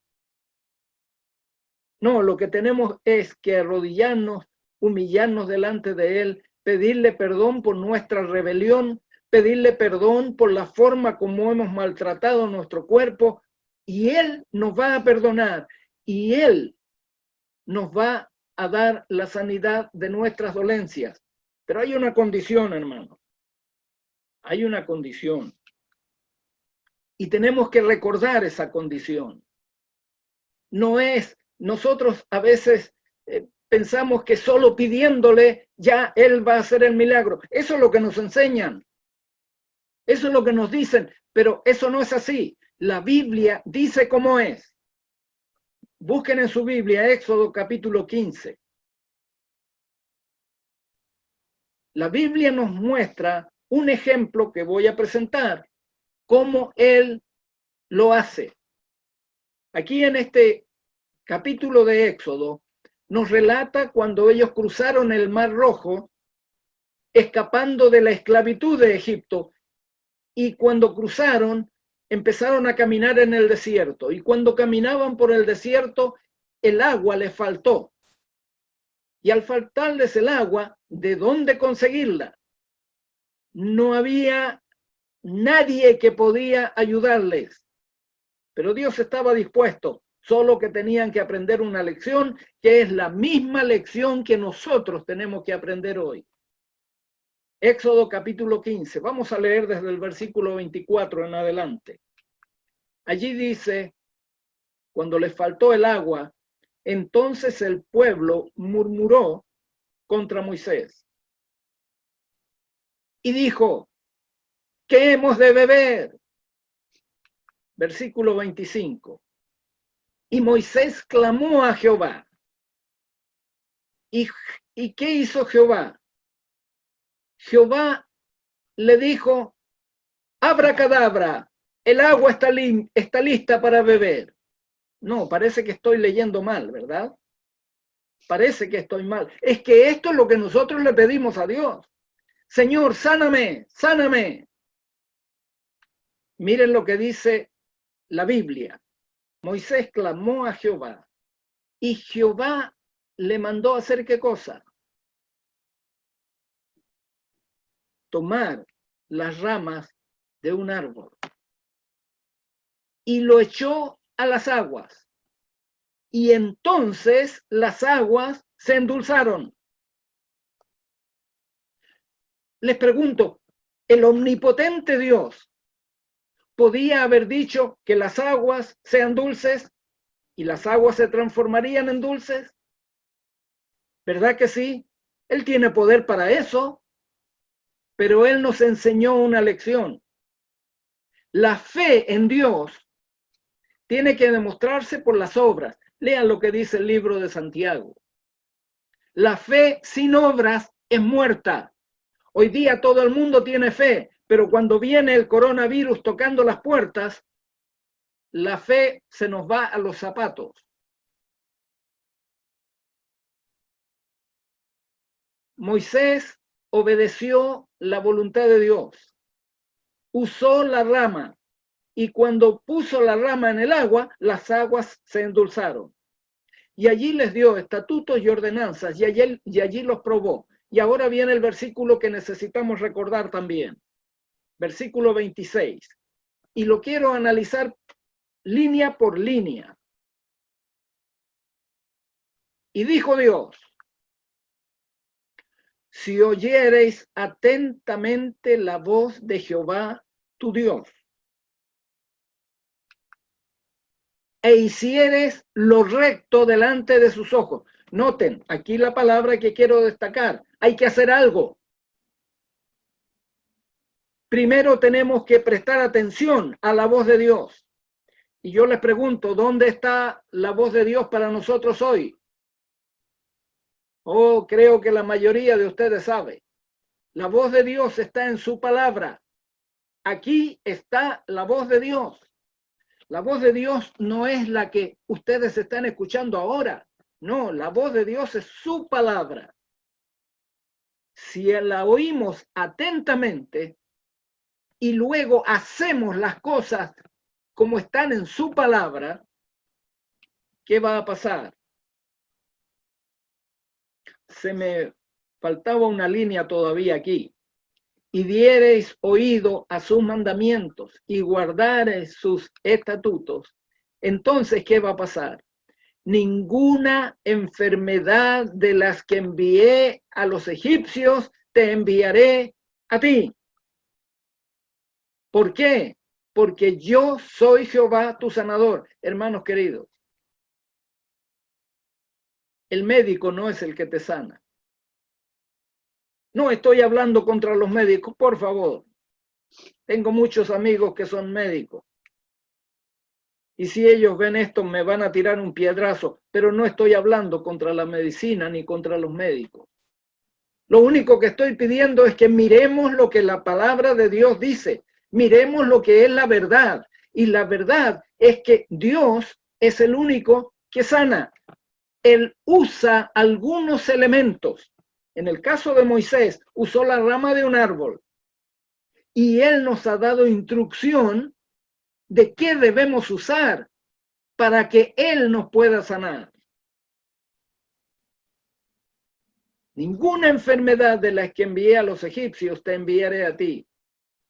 No, lo que tenemos es que arrodillarnos, humillarnos delante de Él, pedirle perdón por nuestra rebelión, pedirle perdón por la forma como hemos maltratado nuestro cuerpo, y Él nos va a perdonar, y Él nos va a dar la sanidad de nuestras dolencias. Pero hay una condición, hermano. Hay una condición. Y tenemos que recordar esa condición. No es, nosotros a veces pensamos que solo pidiéndole ya Él va a hacer el milagro. Eso es lo que nos enseñan. Eso es lo que nos dicen, pero eso no es así. La Biblia dice cómo es. Busquen en su Biblia Éxodo capítulo 15. La Biblia nos muestra un ejemplo que voy a presentar, cómo Él lo hace. Aquí en este capítulo de Éxodo nos relata cuando ellos cruzaron el Mar Rojo, escapando de la esclavitud de Egipto, y cuando cruzaron, empezaron a caminar en el desierto, y cuando caminaban por el desierto, el agua les faltó. Y al faltarles el agua, ¿de dónde conseguirla? No había nadie que podía ayudarles, pero Dios estaba dispuesto, solo que tenían que aprender una lección, que es la misma lección que nosotros tenemos que aprender hoy. Éxodo capítulo 15, vamos a leer desde el versículo 24 en adelante. Allí dice, cuando les faltó el agua, entonces el pueblo murmuró contra Moisés y dijo, ¿qué hemos de beber? Versículo 25. Y Moisés clamó a Jehová. ¿Y qué hizo Jehová? Jehová le dijo, abracadabra, el agua está lista para beber. No, parece que estoy leyendo mal, ¿verdad? Parece que estoy mal. Es que esto es lo que nosotros le pedimos a Dios. Señor, sáname, sáname. Miren lo que dice la Biblia. Moisés clamó a Jehová y Jehová le mandó a hacer ¿qué cosa? Tomar las ramas de un árbol y lo echó a las aguas. Y entonces las aguas se endulzaron. Les pregunto, ¿el omnipotente Dios podía haber dicho que las aguas sean dulces y las aguas se transformarían en dulces? ¿Verdad que sí? Él tiene poder para eso, pero Él nos enseñó una lección. La fe en Dios tiene que demostrarse por las obras. Lean lo que dice el libro de Santiago. La fe sin obras es muerta. Hoy día todo el mundo tiene fe, pero cuando viene el coronavirus tocando las puertas, la fe se nos va a los zapatos. Moisés obedeció la voluntad de Dios, usó la rama y cuando puso la rama en el agua, las aguas se endulzaron. Y allí les dio estatutos y ordenanzas y allí los probó. Y ahora viene el versículo que necesitamos recordar también. Versículo 26. Y lo quiero analizar línea por línea. Y dijo Dios, si oyereis atentamente la voz de Jehová, tu Dios, e hicieres lo recto delante de sus ojos. Noten, aquí la palabra que quiero destacar, hay que hacer algo. Primero tenemos que prestar atención a la voz de Dios. Y yo les pregunto, ¿dónde está la voz de Dios para nosotros hoy? Oh, creo que la mayoría de ustedes sabe. La voz de Dios está en su palabra. Aquí está la voz de Dios. La voz de Dios no es la que ustedes están escuchando ahora. No, la voz de Dios es su palabra. si la oímos atentamente y luego hacemos las cosas como están en su palabra, ¿qué va a pasar? Se me faltaba una línea todavía aquí. Y diereis oído a sus mandamientos y guardareis sus estatutos, entonces, ¿qué va a pasar? Ninguna enfermedad de las que envié a los egipcios te enviaré a ti. ¿Por qué? Porque yo soy Jehová tu sanador. Hermanos queridos, el médico no es el que te sana. No estoy hablando contra los médicos, por favor. Tengo muchos amigos que son médicos. Y si ellos ven esto, me van a tirar un piedrazo, pero no estoy hablando contra la medicina ni contra los médicos. Lo único que estoy pidiendo es que miremos lo que la palabra de Dios dice, miremos lo que es la verdad. Y la verdad es que Dios es el único que sana. Él usa algunos elementos. En el caso de Moisés, usó la rama de un árbol. Y Él nos ha dado instrucción de qué debemos usar para que Él nos pueda sanar. Ninguna enfermedad de las que envié a los egipcios te enviaré a ti.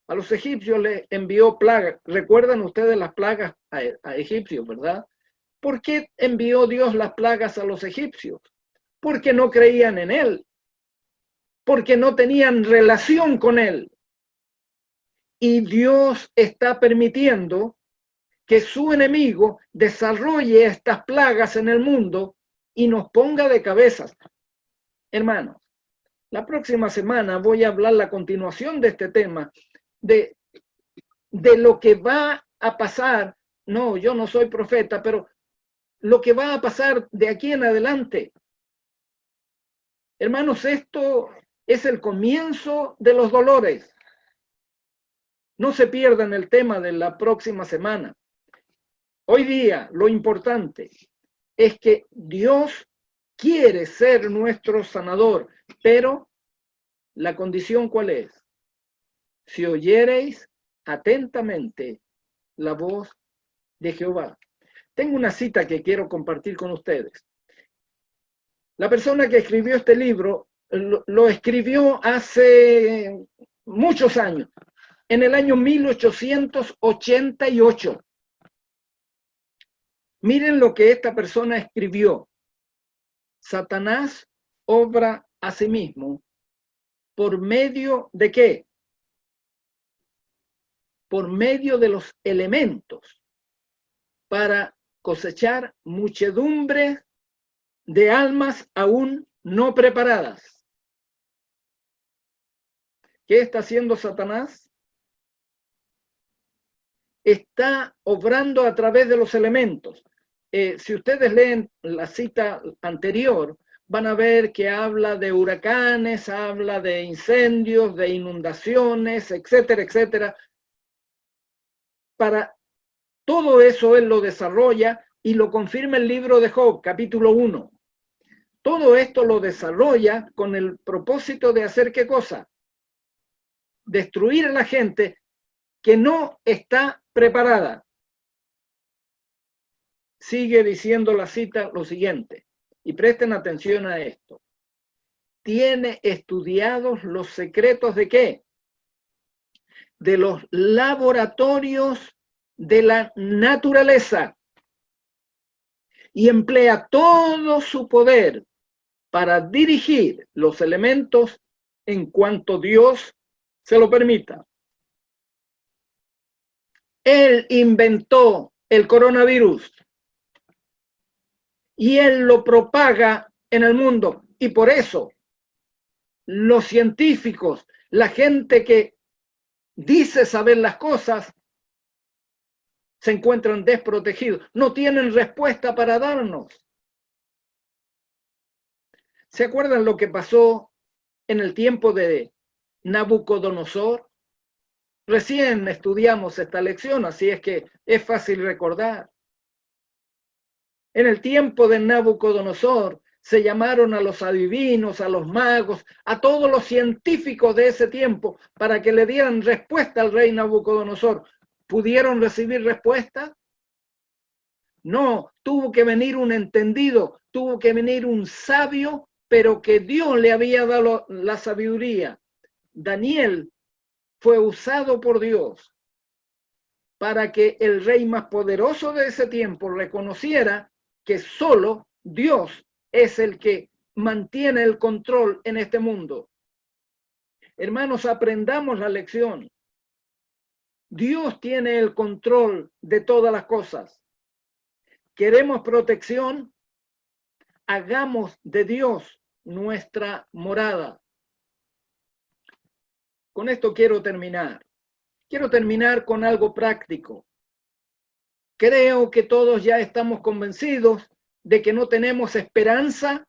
A los egipcios les envió plagas. ¿Recuerdan ustedes las plagas a egipcios, verdad? ¿Por qué envió Dios las plagas a los egipcios? Porque no creían en Él. Porque no tenían relación con Él. Y Dios está permitiendo que su enemigo desarrolle estas plagas en el mundo y nos ponga de cabezas. Hermanos, la próxima semana voy a hablar la continuación de este tema, de lo que va a pasar. No, yo no soy profeta, pero lo que va a pasar de aquí en adelante. Hermanos, esto es el comienzo de los dolores. No se pierdan el tema de la próxima semana. Hoy día lo importante es que Dios quiere ser nuestro sanador, pero la condición ¿cuál es? Si oyereis atentamente la voz de Jehová. Tengo una cita que quiero compartir con ustedes. La persona que escribió este libro lo escribió hace muchos años, en el año 1888. Miren lo que esta persona escribió. Satanás obra a sí mismo por medio de ¿qué? Por medio de los elementos para cosechar muchedumbre de almas aún no preparadas. ¿Qué está haciendo Satanás? Está obrando a través de los elementos. Si ustedes leen la cita anterior, van a ver que habla de huracanes, habla de incendios, de inundaciones, etcétera, etcétera. Para todo eso él lo desarrolla y lo confirma el libro de Job, capítulo 1. Todo esto lo desarrolla con el propósito de hacer ¿qué cosa? Destruir a la gente que no está preparada. Sigue diciendo la cita lo siguiente, y presten atención a esto. Tiene estudiados los secretos de ¿qué? De los laboratorios de la naturaleza y emplea todo su poder para dirigir los elementos en cuanto Dios se lo permita. Él inventó el coronavirus y él lo propaga en el mundo. Y por eso los científicos, la gente que dice saber las cosas, se encuentran desprotegidos. No tienen respuesta para darnos. ¿Se acuerdan lo que pasó en el tiempo de Nabucodonosor? Recién estudiamos esta lección, así es que es fácil recordar. En el tiempo de Nabucodonosor se llamaron a los adivinos, a los magos, a todos los científicos de ese tiempo para que le dieran respuesta al rey Nabucodonosor. ¿Pudieron recibir respuesta? No, tuvo que venir un entendido, tuvo que venir un sabio, pero que Dios le había dado la sabiduría. Daniel fue usado por Dios para que el rey más poderoso de ese tiempo reconociera que solo Dios es el que mantiene el control en este mundo. Hermanos, aprendamos la lección. Dios tiene el control de todas las cosas. ¿Queremos protección? Hagamos de Dios nuestra morada. Con esto quiero terminar. Quiero terminar con algo práctico. Creo que todos ya estamos convencidos de que no tenemos esperanza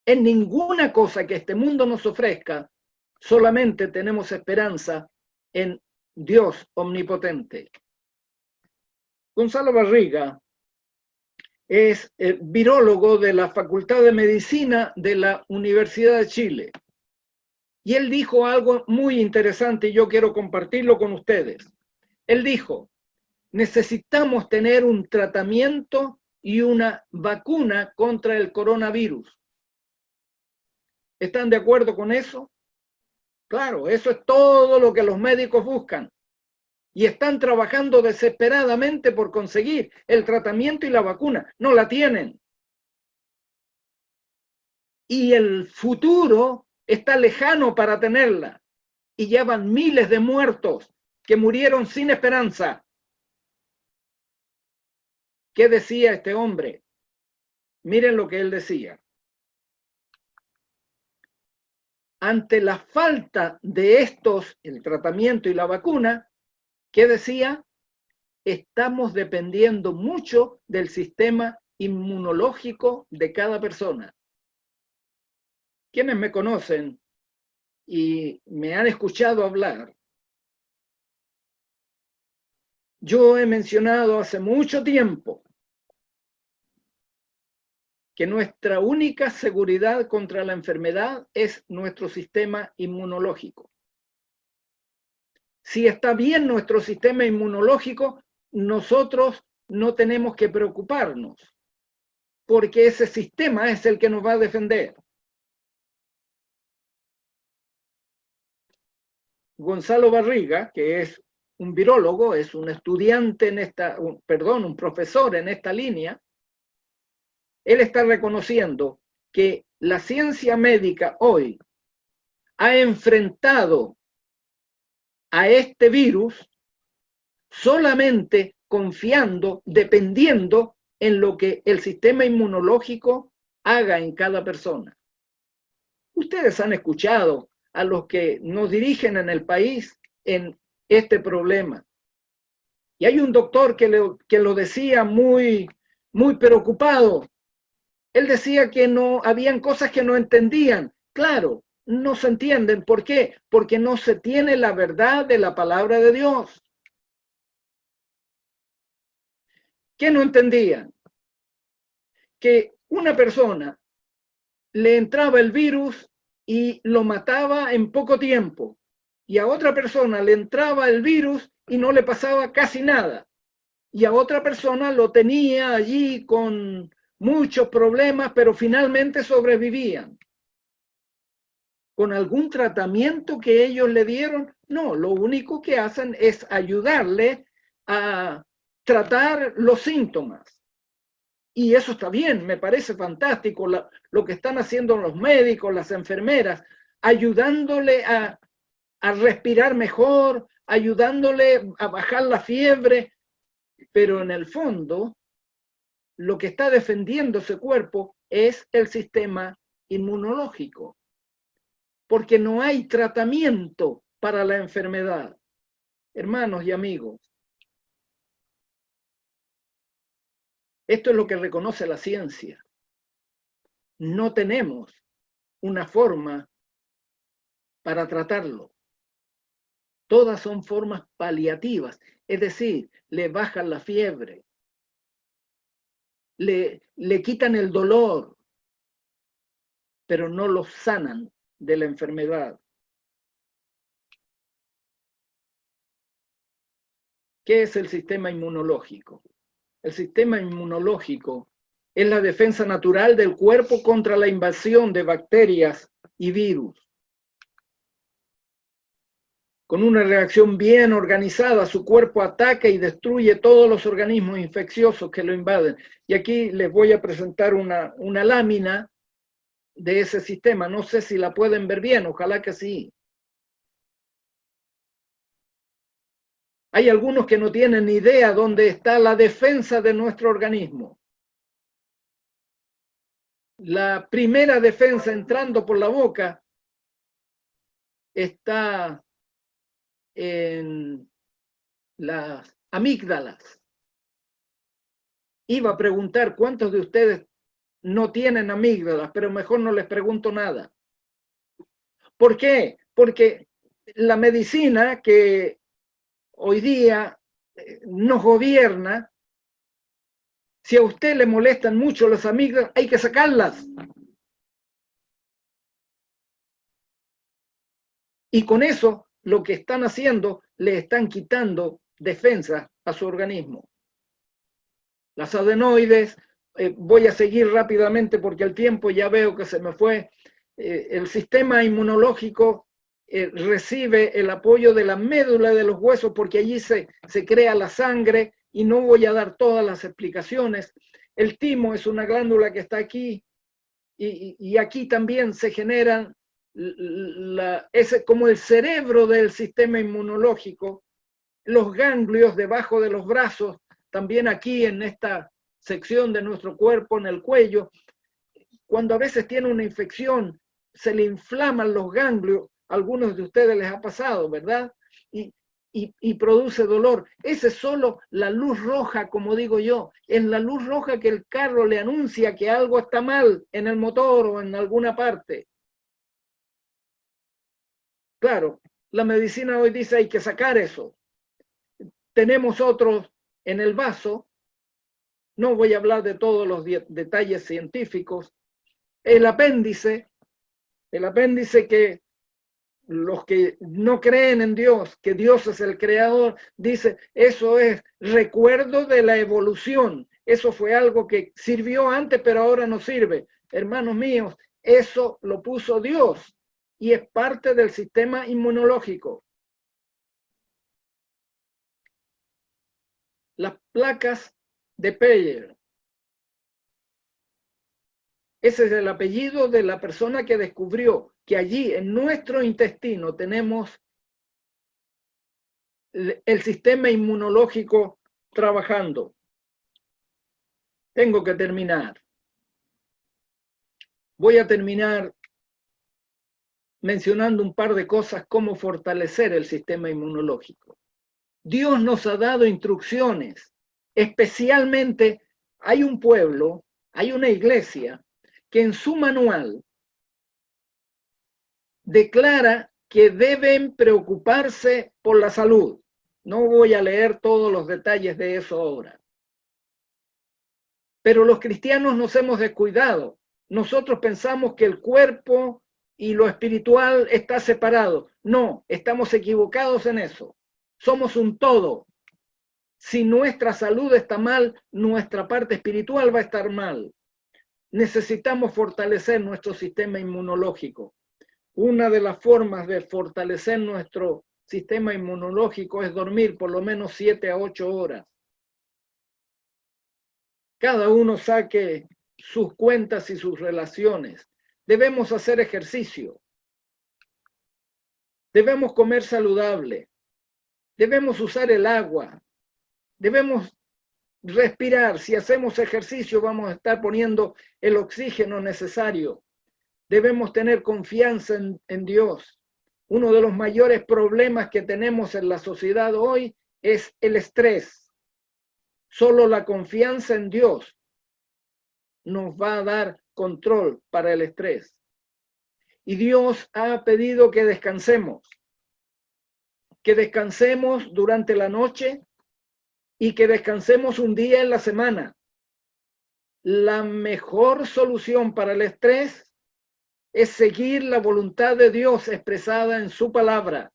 en ninguna cosa que este mundo nos ofrezca. Solamente tenemos esperanza en Dios omnipotente. Gonzalo Barriga es virólogo de la Facultad de Medicina de la Universidad de Chile. Y él dijo algo muy interesante y yo quiero compartirlo con ustedes. Él dijo, necesitamos tener un tratamiento y una vacuna contra el coronavirus. ¿Están de acuerdo con eso? Claro, eso es todo lo que los médicos buscan. Y están trabajando desesperadamente por conseguir el tratamiento y la vacuna. No la tienen. Y el futuro está lejano para tenerla. Y llevan miles de muertos que murieron sin esperanza. ¿Qué decía este hombre? Miren lo que él decía. Ante la falta de estos, el tratamiento y la vacuna, ¿qué decía? Estamos dependiendo mucho del sistema inmunológico de cada persona. Quienes me conocen y me han escuchado hablar, yo he mencionado hace mucho tiempo que nuestra única seguridad contra la enfermedad es nuestro sistema inmunológico. Si está bien nuestro sistema inmunológico, nosotros no tenemos que preocuparnos, porque ese sistema es el que nos va a defender. Gonzalo Barriga, que es un virólogo, es un estudiante en esta, un profesor en esta línea, él está reconociendo que la ciencia médica hoy ha enfrentado a este virus solamente confiando, dependiendo en lo que el sistema inmunológico haga en cada persona. Ustedes han escuchado a los que nos dirigen en el país en este problema. Y hay un doctor que lo decía muy preocupado. Él decía que no habían cosas que no entendían. Claro, no se entienden. ¿Por qué? Porque no se tiene la verdad de la palabra de Dios. ¿Qué no entendían? Que una persona le entraba el virus y lo mataba en poco tiempo. Y a otra persona le entraba el virus y no le pasaba casi nada. Y a otra persona lo tenía allí con muchos problemas, pero finalmente sobrevivían. ¿Con algún tratamiento que ellos le dieron? No, lo único que hacen es ayudarle a tratar los síntomas. Y eso está bien, me parece fantástico lo que están haciendo los médicos, las enfermeras, ayudándole a respirar mejor, ayudándole a bajar la fiebre, pero en el fondo lo que está defendiendo ese cuerpo es el sistema inmunológico, porque no hay tratamiento para la enfermedad. Hermanos y amigos, esto es lo que reconoce la ciencia. No tenemos una forma para tratarlo. Todas son formas paliativas, es decir, le bajan la fiebre, le quitan el dolor, pero no los sanan de la enfermedad. ¿Qué es el sistema inmunológico? El sistema inmunológico es la defensa natural del cuerpo contra la invasión de bacterias y virus. Con una reacción bien organizada, su cuerpo ataca y destruye todos los organismos infecciosos que lo invaden. Y aquí les voy a presentar una lámina de ese sistema. No sé si la pueden ver bien, ojalá que sí. Hay algunos que no tienen ni idea dónde está la defensa de nuestro organismo. La primera defensa entrando por la boca está en las amígdalas. Iba a preguntar cuántos de ustedes no tienen amígdalas, pero mejor no les pregunto nada. ¿Por qué? Porque la medicina que hoy día nos gobierna, si a usted le molestan mucho las amígdalas, hay que sacarlas. Y con eso, lo que están haciendo, le están quitando defensa a su organismo. Las adenoides, voy a seguir rápidamente porque el tiempo ya veo que se me fue. El sistema inmunológico recibe el apoyo de la médula de los huesos porque allí se crea la sangre y no voy a dar todas las explicaciones. El timo es una glándula que está aquí y aquí también se generan, es como el cerebro del sistema inmunológico, los ganglios debajo de los brazos, también aquí en esta sección de nuestro cuerpo, en el cuello. Cuando a veces tiene una infección, se le inflaman los ganglios, a algunos de ustedes les ha pasado, ¿verdad? Y produce dolor. Esa es solo la luz roja, como digo yo. Es la luz roja que el carro le anuncia que algo está mal en el motor o en alguna parte. Claro, la medicina hoy dice hay que sacar eso. Tenemos otros en el vaso. No voy a hablar de todos los detalles científicos. El apéndice que los que no creen en Dios, que Dios es el creador, dice, eso es recuerdo de la evolución. Eso fue algo que sirvió antes, pero ahora no sirve. Hermanos míos, eso lo puso Dios y es parte del sistema inmunológico. Las placas de Peyer. Ese es el apellido de la persona que descubrió que allí en nuestro intestino tenemos el sistema inmunológico trabajando. Tengo que terminar. Voy a terminar mencionando un par de cosas, cómo fortalecer el sistema inmunológico. Dios nos ha dado instrucciones, especialmente hay un pueblo, hay una iglesia que en su manual declara que deben preocuparse por la salud. No voy a leer todos los detalles de eso ahora. Pero los cristianos nos hemos descuidado. Nosotros pensamos que el cuerpo y lo espiritual está separado. No, estamos equivocados en eso. Somos un todo. Si nuestra salud está mal, nuestra parte espiritual va a estar mal. Necesitamos fortalecer nuestro sistema inmunológico. Una de las formas de fortalecer nuestro sistema inmunológico es dormir por lo menos 7 a 8 horas. Cada uno saque sus cuentas y sus relaciones. Debemos hacer ejercicio. Debemos comer saludable. Debemos usar el agua. Debemos respirar. Si hacemos ejercicio, vamos a estar poniendo el oxígeno necesario. Debemos tener confianza en Dios. Uno de los mayores problemas que tenemos en la sociedad hoy es el estrés. Solo la confianza en Dios nos va a dar control para el estrés. Y Dios ha pedido que descansemos durante la noche y que descansemos un día en la semana. La mejor solución para el estrés es seguir la voluntad de Dios expresada en su palabra.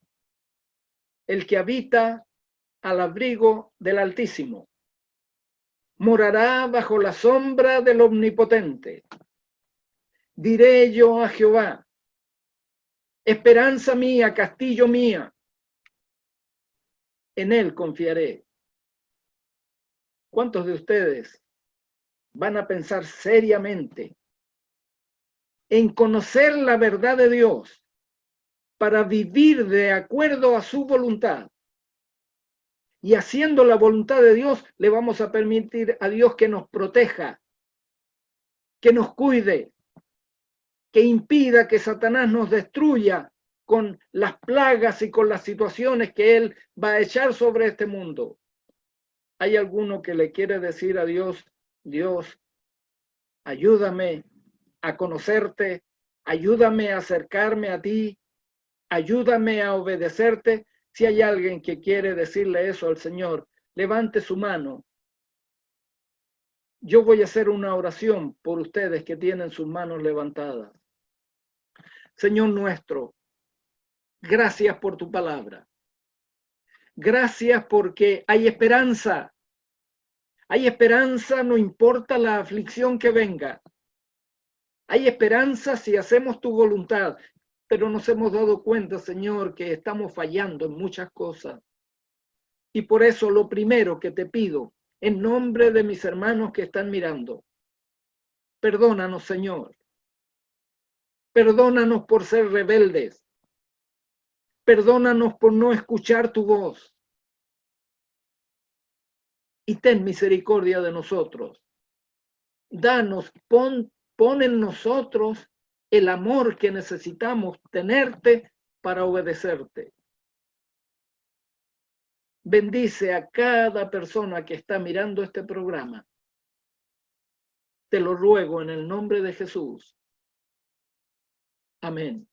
El que habita al abrigo del Altísimo morará bajo la sombra del Omnipotente. Diré yo a Jehová, esperanza mía, castillo mía, en él confiaré. ¿Cuántos de ustedes van a pensar seriamente en conocer la verdad de Dios para vivir de acuerdo a su voluntad? Y haciendo la voluntad de Dios, le vamos a permitir a Dios que nos proteja, que nos cuide, que impida que Satanás nos destruya con las plagas y con las situaciones que él va a echar sobre este mundo. ¿Hay alguno que le quiere decir a Dios, Dios, ayúdame a conocerte, ayúdame a acercarme a ti, ayúdame a obedecerte? Si hay alguien que quiere decirle eso al Señor, levante su mano. Yo voy a hacer una oración por ustedes que tienen sus manos levantadas. Señor nuestro, gracias por tu palabra. Gracias porque hay esperanza. Hay esperanza, no importa la aflicción que venga. Hay esperanza si hacemos tu voluntad, pero nos hemos dado cuenta, Señor, que estamos fallando en muchas cosas. Y por eso lo primero que te pido, en nombre de mis hermanos que están mirando, perdónanos, Señor. Perdónanos por ser rebeldes. Perdónanos por no escuchar tu voz. Y ten misericordia de nosotros. Danos, pon en nosotros el amor que necesitamos tenerte para obedecerte. Bendice a cada persona que está mirando este programa. Te lo ruego en el nombre de Jesús. Amén.